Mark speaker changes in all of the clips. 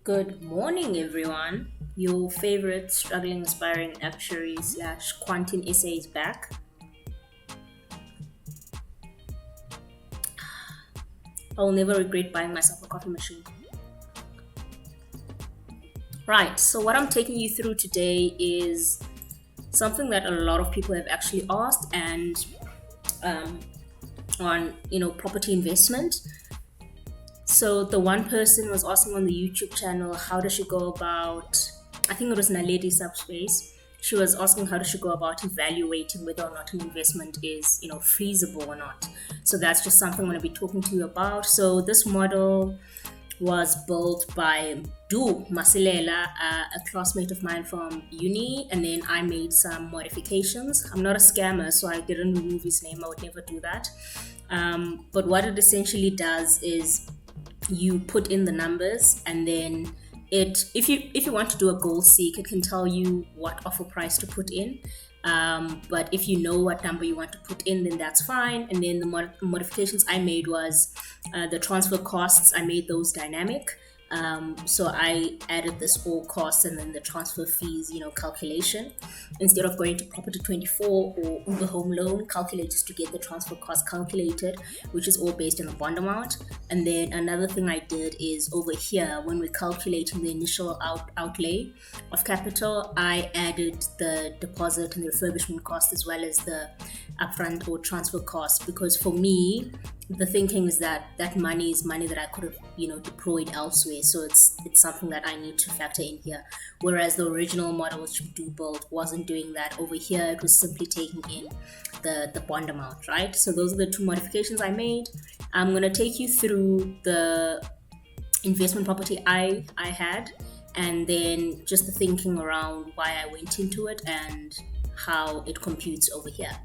Speaker 1: Good morning, everyone. Your favorite struggling, aspiring actuary slash quantum essay is back. I'll never regret buying myself a coffee machine. Right, so what I'm taking you through today is something that a lot of people have actually asked, and on property investment. So the one person was asking on the YouTube channel, how does she go about, I think it was Naledi Subspace. She was asking how does she go about evaluating whether or not an investment is, feasible or not. So that's just something I'm going to be talking to you about. So this model was built by Du Masilela, a classmate of mine from uni, and then I made some modifications. I'm not a scammer, so I didn't remove his name. I would never do that. But what it essentially does is you put in the numbers, and then if you want to do a goal seek, it can tell you what offer price to put in. But if you know what number you want to put in, then that's fine. And then the modifications I made was the transfer costs. I made those dynamic. So I added this all costs and then the transfer fees, calculation. Instead of going to Property 24 or Uber Home Loan calculators to get the transfer cost calculated, which is all based on the bond amount. And then another thing I did is over here, when we're calculating the initial outlay of capital, I added the deposit and the refurbishment cost as well as the upfront or transfer cost, because for me, the thinking is that money is money that I could have deployed elsewhere, so it's something that I need to factor in here, whereas the original model which Do build wasn't doing that. Over here it was simply taking in the bond amount, right? So those are the two modifications I made. I'm going to take you through the investment property I had, and then just the thinking around why I went into it and how it computes over here.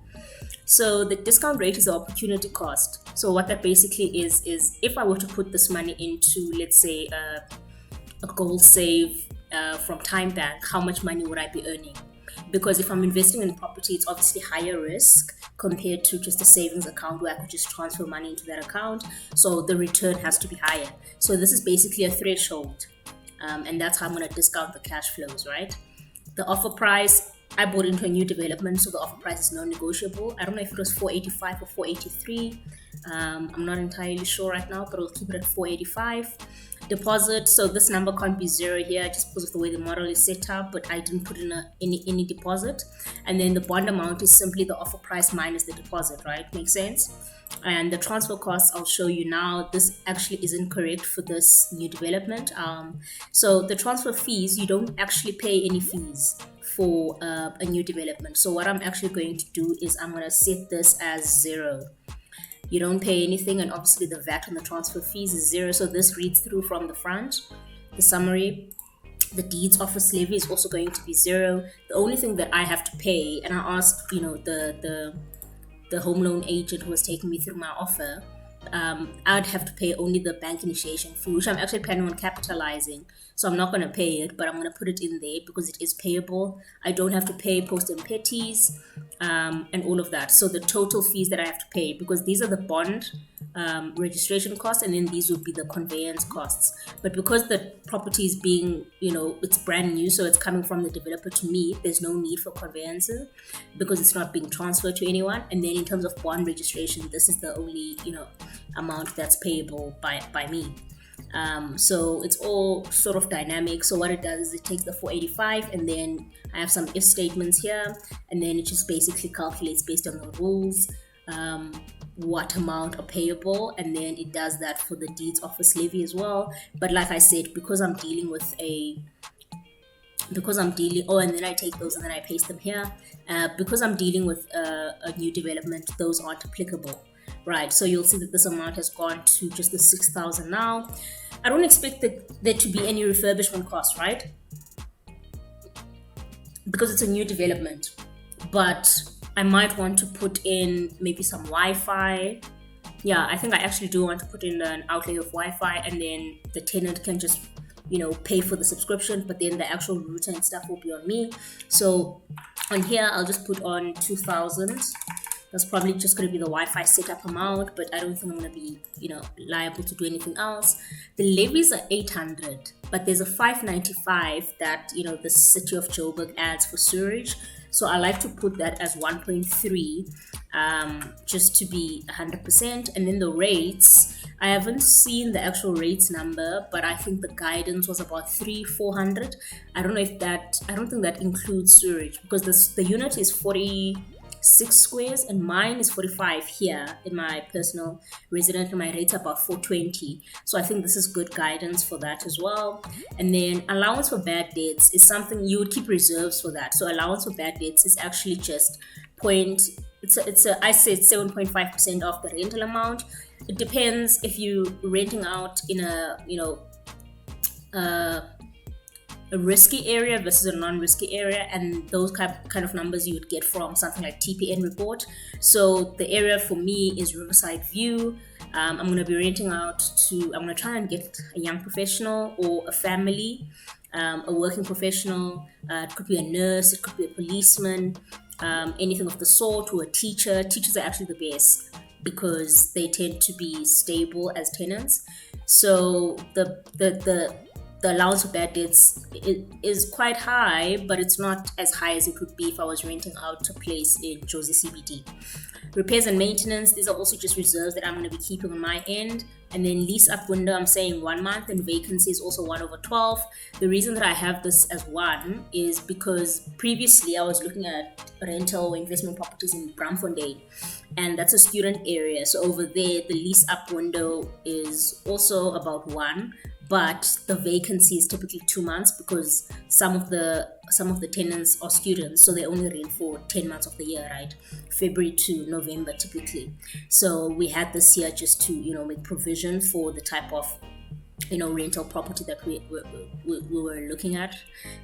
Speaker 1: So the discount rate is the opportunity cost. So what that basically is if I were to put this money into, let's say, a gold save from Time Bank, how much money would I be earning? Because if I'm investing in property, it's obviously higher risk compared to just a savings account where I could just transfer money into that account. So the return has to be higher. So this is basically a threshold. And that's how I'm going to discount the cash flows, right? The offer price, I bought into a new development, so the offer price is non-negotiable. I don't know if it was 485 or 483. I'm not entirely sure right now, but I'll keep it at 485. Deposit, so this number can't be zero here just because of the way the model is set up, but I didn't put in any deposit. And then the bond amount is simply the offer price minus the deposit, right? Makes sense? And the transfer costs I'll show you now. This actually isn't correct for this new development. So the transfer fees, you don't actually pay any fees for a new development. So what I'm actually going to do is I'm going to set this as 0. You don't pay anything, and obviously the VAT on the transfer fees is 0. So this reads through from the front. The summary, the deeds office levy is also going to be 0. The only thing that I have to pay, and I asked the home loan agent who was taking me through my offer, I'd have to pay only the bank initiation fee, which I'm actually planning on capitalizing. So I'm not going to pay it, but I'm going to put it in there because it is payable. I don't have to pay post and petties and all of that. So the total fees that I have to pay, because these are the bond registration costs, and then these would be the conveyance costs. But because the property is being, it's brand new, so it's coming from the developer to me, there's no need for conveyances because it's not being transferred to anyone. And then in terms of bond registration, this is the only, amount that's payable by me. So it's all sort of dynamic. So what it does is it takes the 485, and then I have some if statements here, and then it just basically calculates based on the rules what amount are payable, and then it does that for the deeds office levy as well. But like I said, because I'm dealing with and then I take those and then I paste them here. Because I'm dealing with a new development, those aren't applicable. Right, so you'll see that this amount has gone to just the 6,000 now. I don't expect there to be any refurbishment costs, right? Because it's a new development. But I might want to put in maybe some Wi-Fi. Yeah, I think I actually do want to put in an outlay of Wi-Fi, and then the tenant can just, pay for the subscription, but then the actual router and stuff will be on me. So on here, I'll just put on 2,000. That's probably just going to be the Wi-Fi setup amount, but I don't think I'm going to be, liable to do anything else. The levies are 800, but there's a 595 that, the city of Joburg adds for sewerage. So I like to put that as 1.3, just to be 100%. And then the rates, I haven't seen the actual rates number, but I think the guidance was about 400. I don't think that includes sewerage, because the unit is 46 squares and mine is 45 here in my personal resident, and my rate's about 420. So I think this is good guidance for that as well. And then allowance for bad debts is something you would keep reserves for that. So allowance for bad debts is actually just I say it's 7.5% of the rental amount. It depends if you're renting out in a risky area versus a non-risky area, and those kind of numbers you would get from something like TPN report. So the area for me is Riverside View. I'm going to be renting out I'm going to try and get a young professional or a family, a working professional. It could be a nurse, it could be a policeman, anything of the sort, or a teacher. Teachers are actually the best because they tend to be stable as tenants. So the allowance for bad debts is quite high, but it's not as high as it would be if I was renting out a place in Jozi CBD. Repairs and maintenance, these are also just reserves that I'm going to be keeping on my end. And then lease up window, I'm saying 1 month, and vacancy is also 1/12. The reason that I have this as 1 is because previously I was looking at rental investment properties in Bramfontein, and that's a student area. So over there, the lease up window is also about 1, but the vacancy is typically 2 months because some of the tenants are students, so they only rent for 10 months of the year, right? February to November typically. So we had this year just to make provision for the type of rental property that we were looking at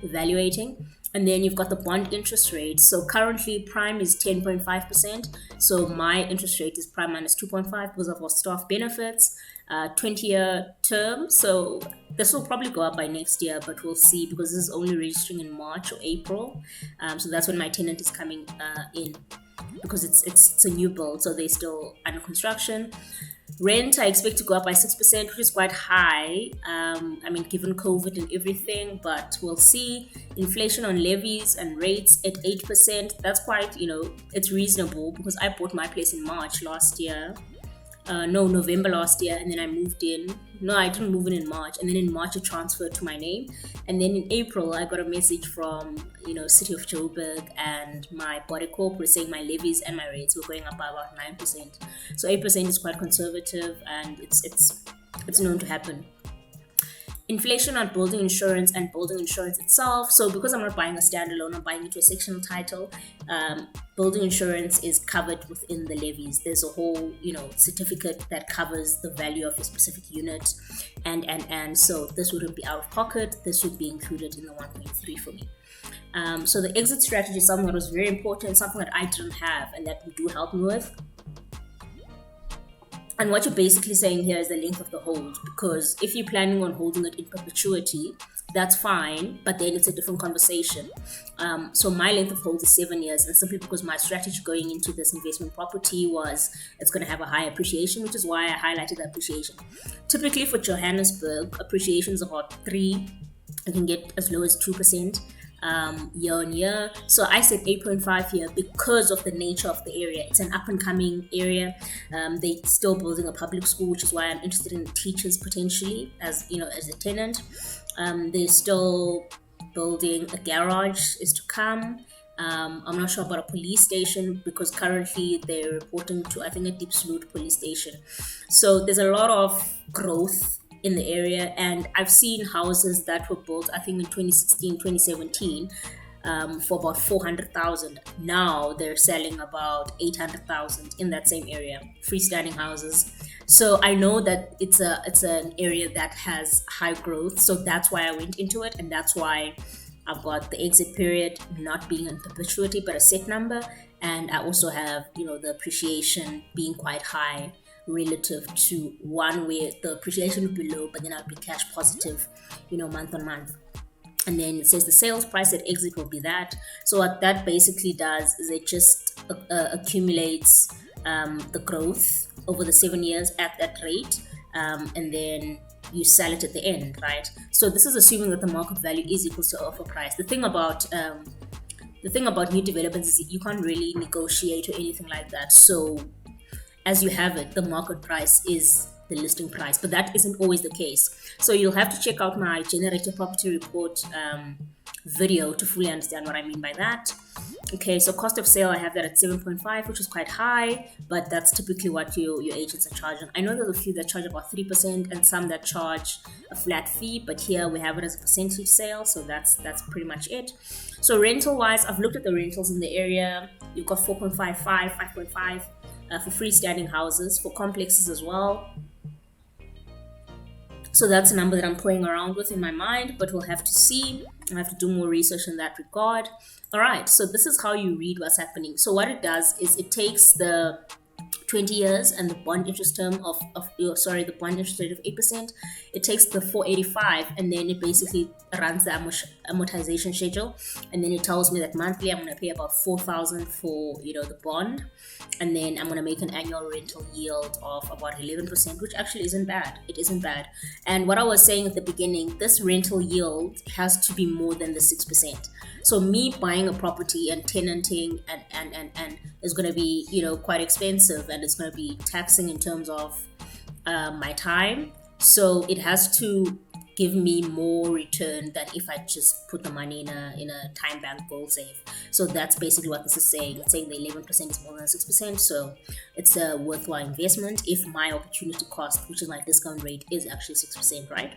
Speaker 1: evaluating. And then you've got the bond interest rate. So currently prime is 10.5%. So my interest rate is prime minus 2.5 because of our staff benefits. 20-year term. So this will probably go up by next year, but we'll see, because this is only registering in March or April. So that's when my tenant is coming in, because it's a new build, so they're still under construction. Rent, I expect to go up by 6%, which is quite high. Given COVID and everything, but we'll see. Inflation on levies and rates at 8%. That's quite, it's reasonable, because I bought my place in March last year. November last year, and then I moved in. No, I didn't move in March, and then in March it transferred to my name, and then in April I got a message from City of Joburg and my body corp saying my levies and my rates were going up by about 9%. So 8% is quite conservative, and it's known to happen. Inflation on building insurance and building insurance itself. So because I'm not buying a standalone, I'm buying into a sectional title. Building insurance is covered within the levies. There's a whole, certificate that covers the value of a specific unit, and so this wouldn't be out of pocket. This would be included in the 1.3 for me. So the exit strategy is something that was very important, something that I didn't have, and that would do help me with. And what you're basically saying here is the length of the hold, because if you're planning on holding it in perpetuity, that's fine, but then it's a different conversation. So my length of hold is 7 years, and simply because my strategy going into this investment property was it's going to have a high appreciation, which is why I highlighted the appreciation. Typically for Johannesburg, appreciation is about 3%. You can get as low as 2%. Year on year. So I said 8.5 here because of the nature of the area. It's an up and coming area. They're still building a public school, which is why I'm interested in teachers potentially as a tenant. They're still building a garage is to come. I'm not sure about a police station because currently they're reporting to, I think, a Deep Sloot police station. So there's a lot of growth in the area, and I've seen houses that were built, I think in 2016, 2017, for about 400,000. Now they're selling about 800,000 in that same area, freestanding houses. So I know that it's an area that has high growth. So that's why I went into it, and that's why I've got the exit period not being in perpetuity but a set number, and I also have the appreciation being quite high relative to one where the appreciation would be low, but then I'll be cash positive, month on month. and then it says the sales price at exit will be that. So what that basically does is it just accumulates the growth over the 7 years at that rate, and then you sell it at the end, right? So this is assuming that the market value is equal to offer price. The thing about new developments is you can't really negotiate or anything like that. So as you have it, the market price is the listing price, but that isn't always the case. So you'll have to check out my generator property report video to fully understand what I mean by that. Okay, so cost of sale, I have that at 7.5, which is quite high, but that's typically what your agents are charging. I know there's a few that charge about 3% and some that charge a flat fee, but here we have it as a percentage sale, so that's pretty much it. So rental wise, I've looked at the rentals in the area. You've got 4.55, 5.5 for freestanding houses, for complexes as well. So that's a number that I'm playing around with in my mind, but we'll have to see. I have to do more research in that regard. All right, so this is how you read what's happening. So what it does is it takes the 20 years and the bond interest term the bond interest rate of 8%. It takes the 485 and then it basically runs the amortization schedule, and then it tells me that monthly I'm going to pay about 4,000 for the bond, and then I'm going to make an annual rental yield of about 11%, which actually isn't bad. It isn't bad. And what I was saying at the beginning, this rental yield has to be more than the 6%. So me buying a property and tenanting and is going to be quite expensive, and it's going to be taxing in terms of my time. So it has to give me more return than if I just put the money in a time bank gold safe. So that's basically what this is saying. It's saying the 11% is more than 6%, so it's a worthwhile investment if my opportunity cost, which is my discount rate, is actually 6%, right?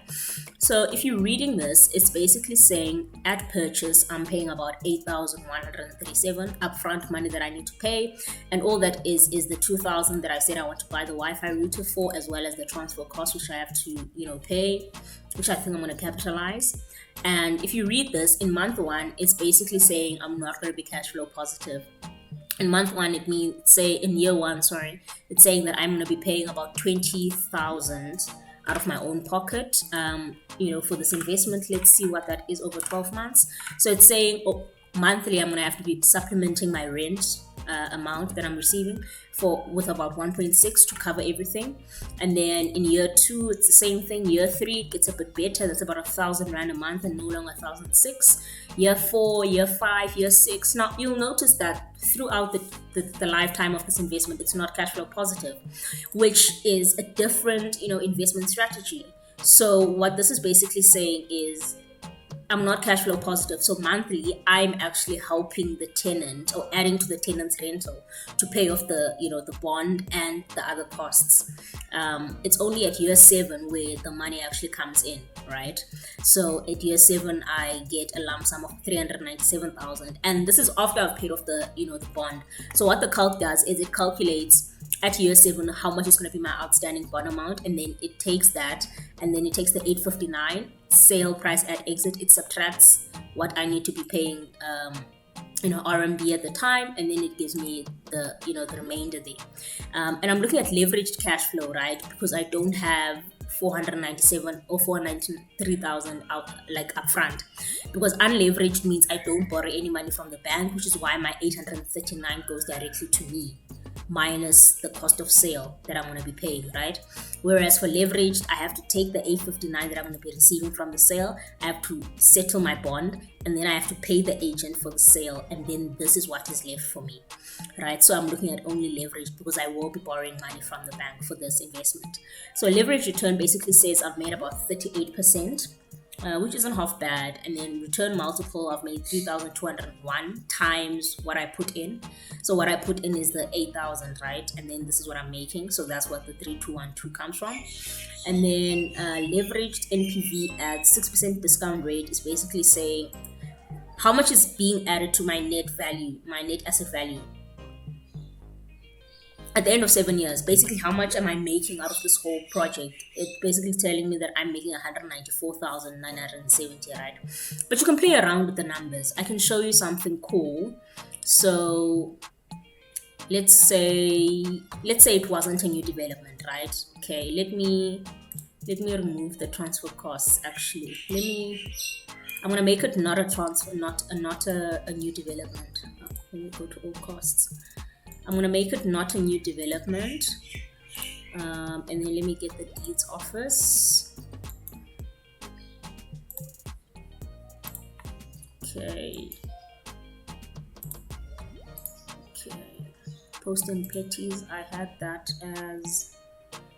Speaker 1: So if you're reading this, it's basically saying at purchase I'm paying about 8,137 upfront money that I need to pay, and all that is the 2,000 that I said I want to buy the Wi-Fi router for, as well as the transfer cost, which I have to pay, which I think I'm going to capitalize. And if you read this, in month one, it's basically saying I'm not going to be cash flow positive. In month one, it means, in year one, it's saying that I'm going to be paying about 20,000 out of my own pocket, for this investment. Let's see what that is over 12 months. So it's saying monthly, I'm going to have to be supplementing my rent amount that I'm receiving with about 1.6 to cover everything. And then in year two, it's the same thing. Year three, it's a bit better. That's about 1,000 rand a month and no longer 1,006. Year four, year five, year six. Now you'll notice that throughout the lifetime of this investment, it's not cash flow positive, which is a different investment strategy. So what this is basically saying is I'm not cash flow positive. So monthly, I'm actually helping the tenant or adding to the tenant's rental to pay off the bond and the other costs. It's only at year 7 where the money actually comes in, right? So at year 7, I get a lump sum of 397,000, and this is after I've paid off the bond. So what the calc does is it calculates at year 7 how much is going to be my outstanding bond amount, and then it takes that, and then it takes the 859 sale price at exit, it subtracts what I need to be paying RMB at the time, and then it gives me the the remainder there. And I'm looking at leveraged cash flow, right? Because I don't have 497 or 493,000 upfront, because unleveraged means I don't borrow any money from the bank, which is why my 839 goes directly to me, minus the cost of sale that I'm going to be paying, right? Whereas for leveraged, I have to take the 859 that I'm going to be receiving from the sale, I have to settle my bond, and then I have to pay the agent for the sale, and then this is what is left for me, right? So I'm looking at only leveraged because I will be borrowing money from the bank for this investment. So leverage return basically says I've made about 38%, which isn't half bad. And then return multiple, I've made 3,201 times what I put in. So what I put in is the 8,000, right? And then this is what I'm making. So that's what the 3,212 comes from. And then leveraged NPV at 6% discount rate is basically saying how much is being added to my net value, my net asset value. At the end of 7 years, basically how much am I making out of this whole project? It's basically telling me that I'm making 194,970, right? But you can play around with the numbers. I can show you something cool. So let's say it wasn't a new development, right? Okay, let me remove the transfer costs. Actually, I'm gonna make it not a transfer, not a new development. Let me go to all costs. I'm gonna make it not a new development, and then let me get the deeds office. Okay. Post and petties, I had that as,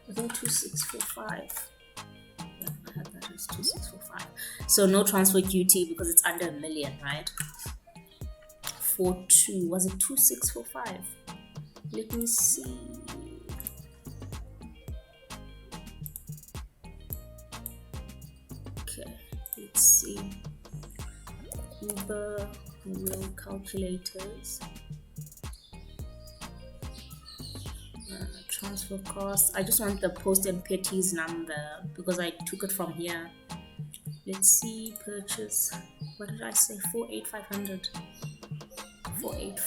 Speaker 1: I think, 2645. Yeah, I had that as 2645. So no transfer duty because it's under $1 million, right? 42, was it 2645? Let me see. Okay, let's see. Uber loan calculators. Transfer costs. I just want the post and petties number because I took it from here. Let's see. Purchase. What did I say? 48500. 485.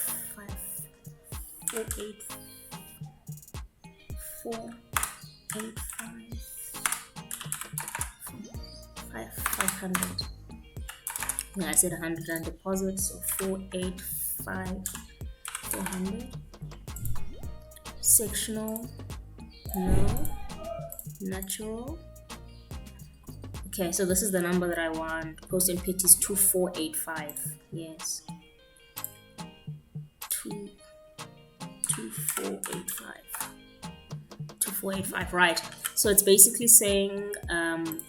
Speaker 1: 500. Yeah, I said 100 and deposit, so 485 400. Sectional, no. Natural. Okay, so this is the number that I want. Post and petties 2485. Yes. 2485. 2485, right. So it's basically saying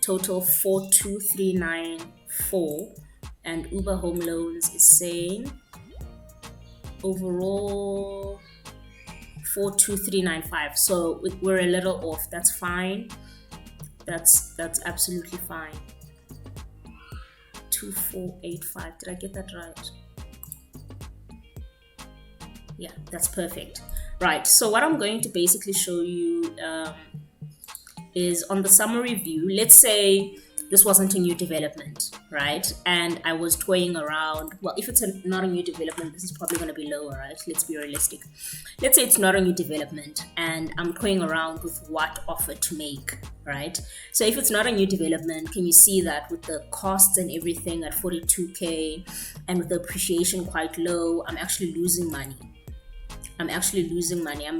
Speaker 1: total 42394, and Uber Home Loans is saying overall 42395. So we're a little off. That's fine. That's absolutely fine. 2485. Did I get that right? Yeah, that's perfect. Right. So what I'm going to basically show you is on the summary view. Let's say this wasn't a new development, right? And I was toying around. Well, if it's not a new development, this is probably going to be lower, right? Let's be realistic. Let's say it's not a new development and I'm toying around with what offer to make, right? So if it's not a new development, can you see that with the costs and everything at 42K and with the appreciation quite low, I'm actually losing money. I'm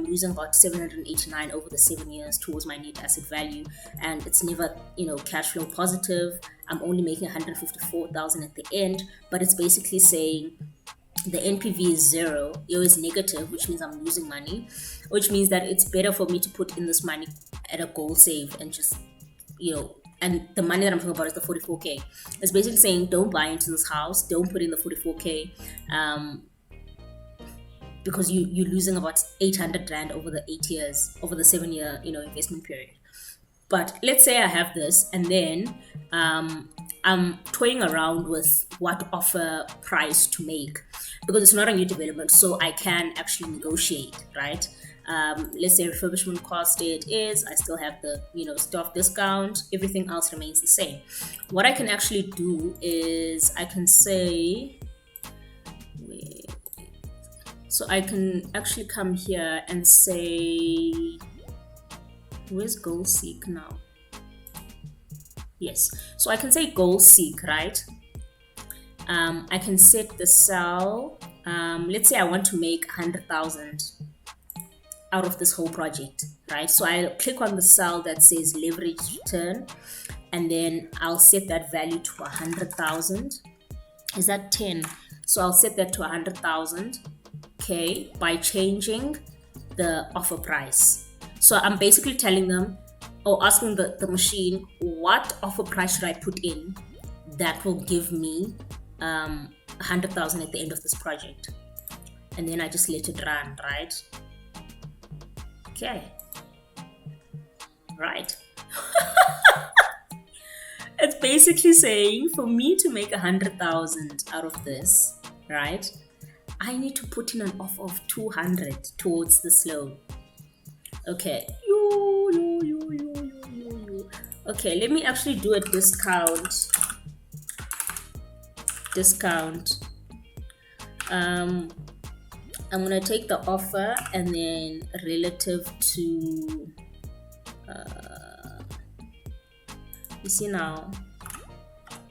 Speaker 1: losing about 789 over the 7 years towards my net asset value, and it's never, cash flow positive. I'm only making 154,000 at the end, but it's basically saying the NPV is zero. It is negative, which means I'm losing money, which means that it's better for me to put in this money at a goal save and just, and the money that I'm talking about is the 44K. It's basically saying don't buy into this house, don't put in the 44K. Because you're losing about 800 Rand over the 8 years, over the 7 year, investment period. But let's say I have this and then I'm toying around with what offer price to make because it's not a new development, so I can actually negotiate, right? Let's say refurbishment cost it is, I still have the, staff discount, everything else remains the same. What I can actually do is I can say, so I can actually come here and say, where's goal seek now? Yes, so I can say goal seek, right? I can set the sell. Let's say I want to make 100,000 out of this whole project, right? So I'll click on the cell that says leverage return, and then I'll set that value to 100,000. Is that 10? So I'll set that to 100,000. Okay, by changing the offer price. So I'm basically telling them, or asking the machine, what offer price should I put in that will give me 100,000 at the end of this project? And then I just let it run, right? Okay. Right. It's basically saying for me to make 100,000 out of this, right? I need to put in an offer of 200 towards this loan. Okay. Okay, let me actually do a discount. I'm gonna take the offer and then relative to you see now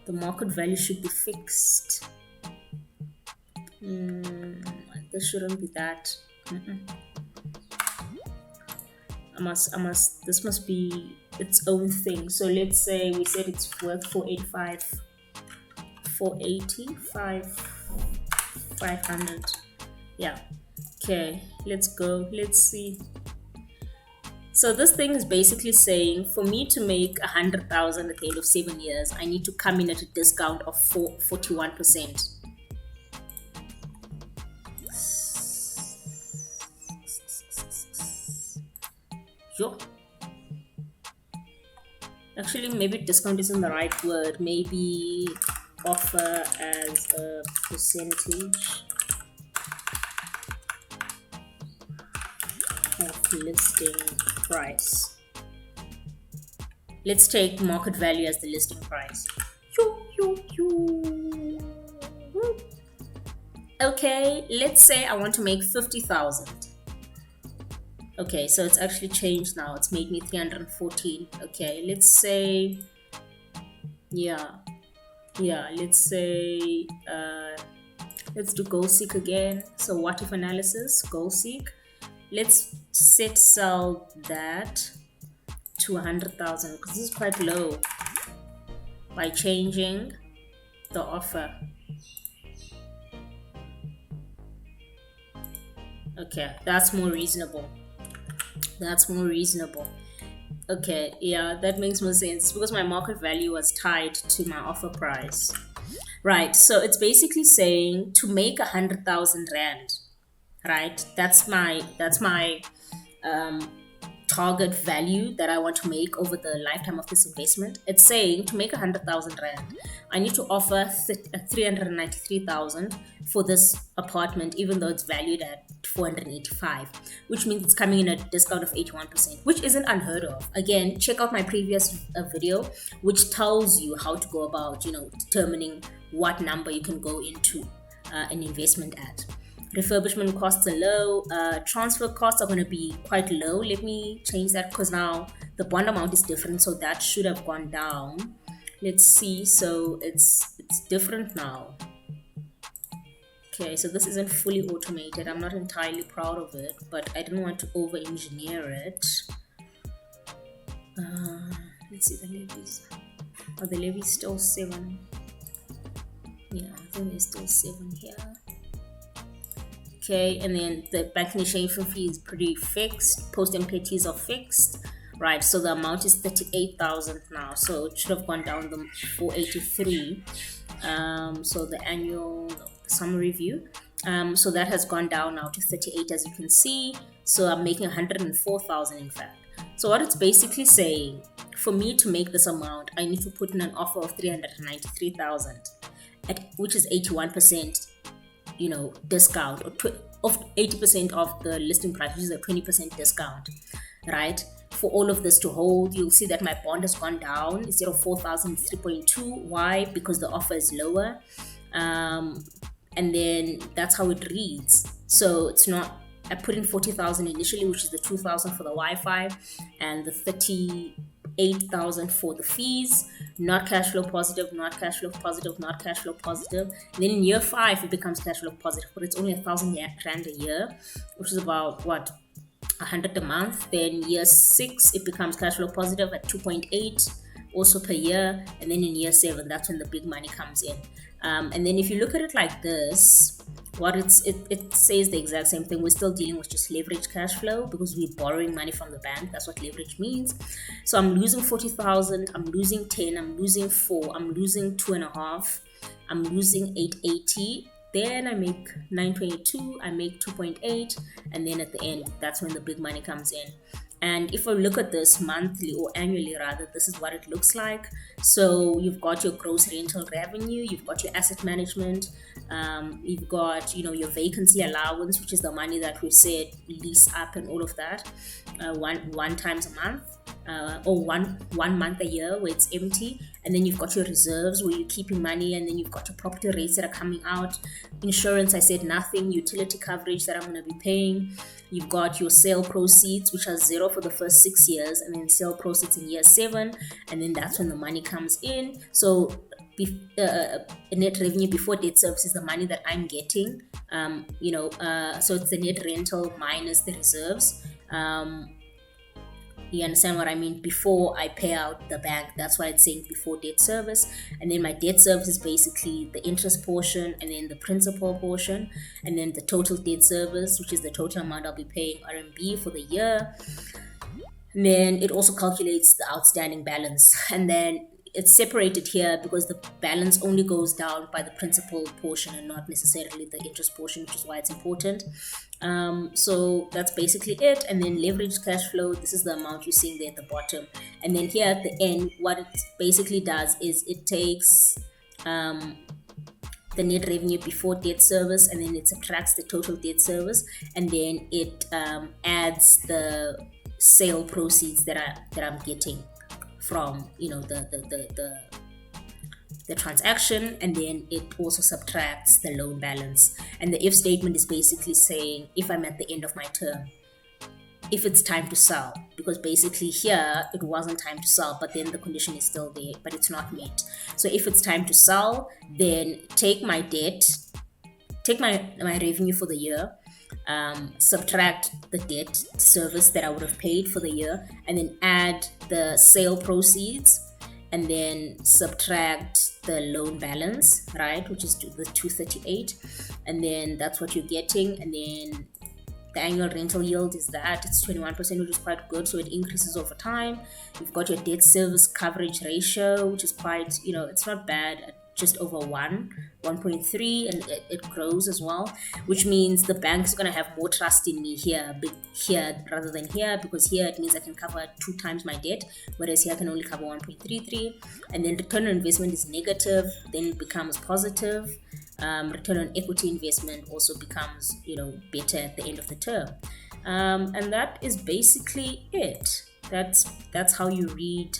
Speaker 1: The market value should be fixed. This shouldn't be that. This must be its own thing. So let's say we said it's worth 485, 485, 500. Yeah. Okay, let's go. Let's see. So this thing is basically saying for me to make 100,000 at the end of 7 years, I need to come in at a discount of 41%. Sure. Actually, maybe discount isn't the right word. Maybe offer as a percentage of listing price. Let's take market value as the listing price. Okay, let's say I want to make 50,000. Okay, so it's actually changed now. It's made me 314. Okay, let's say, let's say, let's do goal seek again. So what if analysis, goal seek. Let's set sell that to 100,000 because this is quite low by changing the offer. Okay, that's more reasonable. Okay, yeah, that makes more sense because my market value was tied to my offer price. Right, so it's basically saying to make 100,000 rand, right? That's my target value that I want to make over the lifetime of this investment. It's saying to make 100,000 rand, I need to offer 393,000 for this apartment, even though it's valued at 485, which means it's coming in at a discount of 81%, which isn't unheard of. Again, check out my previous video, which tells you how to go about, determining what number you can go into an investment at. Refurbishment costs are low. Transfer costs are going to be quite low. Let me change that because now the bond amount is different, so that should have gone down. Let's see. So it's different now. Okay, so this isn't fully automated. I'm not entirely proud of it, but I didn't want to over-engineer it. Let's see the levies. Are the levies still 7? Yeah, I think there's still 7 here. Okay, and then the bank initiation fee is pretty fixed. Post and petties are fixed, right? So the amount is 38,000 now. So it should have gone down to 483. So the annual summary view. So that has gone down now to 38, as you can see. So I'm making 104,000 in fact. So what it's basically saying, for me to make this amount, I need to put in an offer of 393,000, which is 81%. Discount of 80% of the listing price, which is a 20% discount, right? For all of this to hold, you'll see that my bond has gone down. Instead of 4,000, it's 3.2. Why? Because the offer is lower. And then that's how it reads. So it's not, I put in 40,000 initially, which is the 2,000 for the Wi-Fi and the 38,000 for the fees. Not cash flow positive, not cash flow positive, not cash flow positive. And then in year 5, it becomes cash flow positive, but it's only 1,000 rand a year, which is about 100 a month. Then year 6, it becomes cash flow positive at 2.8 also per year. And then in year 7, that's when the big money comes in. And then if you look at it like this, it says the exact same thing. We're still dealing with just leverage cash flow because we're borrowing money from the bank. That's what leverage means. So I'm losing 40,000, I'm losing 10, I'm losing 4, I'm losing 2.5, I'm losing 880. Then I make 922, I make 2.8, and then at the end, that's when the big money comes in. And if I look at this monthly or annually rather, this is what it looks like. So you've got your gross rental revenue, you've got your asset management, you've got your vacancy allowance, which is the money that we said lease up and all of that, one times a month. Or one month a year where it's empty, and then you've got your reserves where you're keeping money, and then you've got your property rates that are coming out. Insurance, I said nothing. Utility coverage that I'm going to be paying. You've got your sale proceeds, which are 0 for the first 6 years, and then sale proceeds in year 7, and then that's when the money comes in. So net revenue before debt service is the money that I'm getting. So it's the net rental minus the reserves. You understand what I mean? Before I pay out the bank, that's why it's saying before debt service. And then my debt service is basically the interest portion, and then the principal portion, and then the total debt service, which is the total amount I'll be paying RMB for the year. And then it also calculates the outstanding balance. And then it's separated here because the balance only goes down by the principal portion and not necessarily the interest portion, which is why it's important. So that's basically it. And then leverage cash flow, this is the amount you're seeing there at the bottom. And then here at the end, what it basically does is it takes the net revenue before debt service, and then it subtracts the total debt service, and then it adds the sale proceeds that I'm getting from the transaction, and then it also subtracts the loan balance. And the if statement is basically saying if I'm at the end of my term, if it's time to sell, because basically here it wasn't time to sell, but then the condition is still there, but it's not met. So if it's time to sell, then take my debt, take my revenue for the year, subtract the debt service that I would have paid for the year, and then add the sale proceeds, and then subtract the loan balance, right, which is the 238, and then that's what you're getting. And then the annual rental yield is that it's 21%, which is quite good, so it increases over time. You've got your debt service coverage ratio, which is quite, it's not bad, just over 1.3, and it grows as well, which means the bank's going to have more trust in me here rather than here, because here it means I can cover 2 times my debt, whereas here I can only cover 1.33. And then return on investment is negative, then it becomes positive. Return on equity investment also becomes better at the end of the term, and that is basically it. That's how you read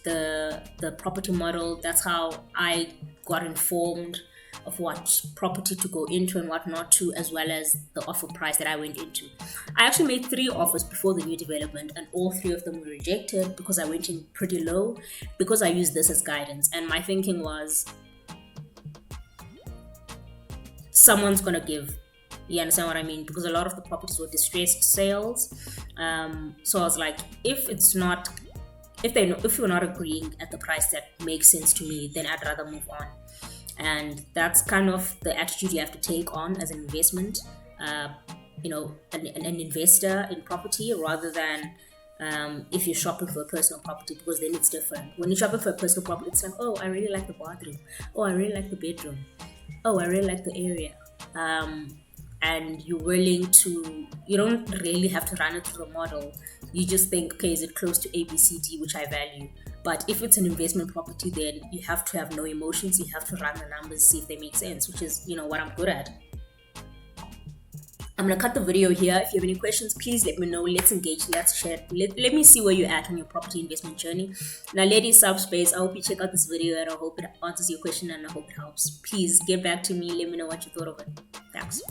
Speaker 1: the property model. That's how I got informed of what property to go into and what not to, as well as the offer price that I went into. I actually made 3 offers before the new development, and all 3 of them were rejected because I went in pretty low, because I used this as guidance. And my thinking was, someone's gonna give. You understand what I mean? Because a lot of the properties were distressed sales. So I was like, if you're not agreeing at the price that makes sense to me, then I'd rather move on. And that's kind of the attitude you have to take on as an investment, an investor in property, rather than if you're shopping for a personal property, because then it's different. When you're shopping for a personal property, it's like, oh, I really like the bathroom. Oh, I really like the bedroom. Oh, I really like the area. And you're willing to, you don't really have to run it through the model. You just think, okay, is it close to A, B, C, D, which I value? But if it's an investment property, then you have to have no emotions. You have to run the numbers, see if they make sense, which is, what I'm good at. I'm going to cut the video here. If you have any questions, please let me know. Let's engage. Let's chat. Let me see where you're at on your property investment journey. Now, ladies, subspace, I hope you check out this video, and I hope it answers your question, and I hope it helps. Please get back to me. Let me know what you thought of it. Thanks.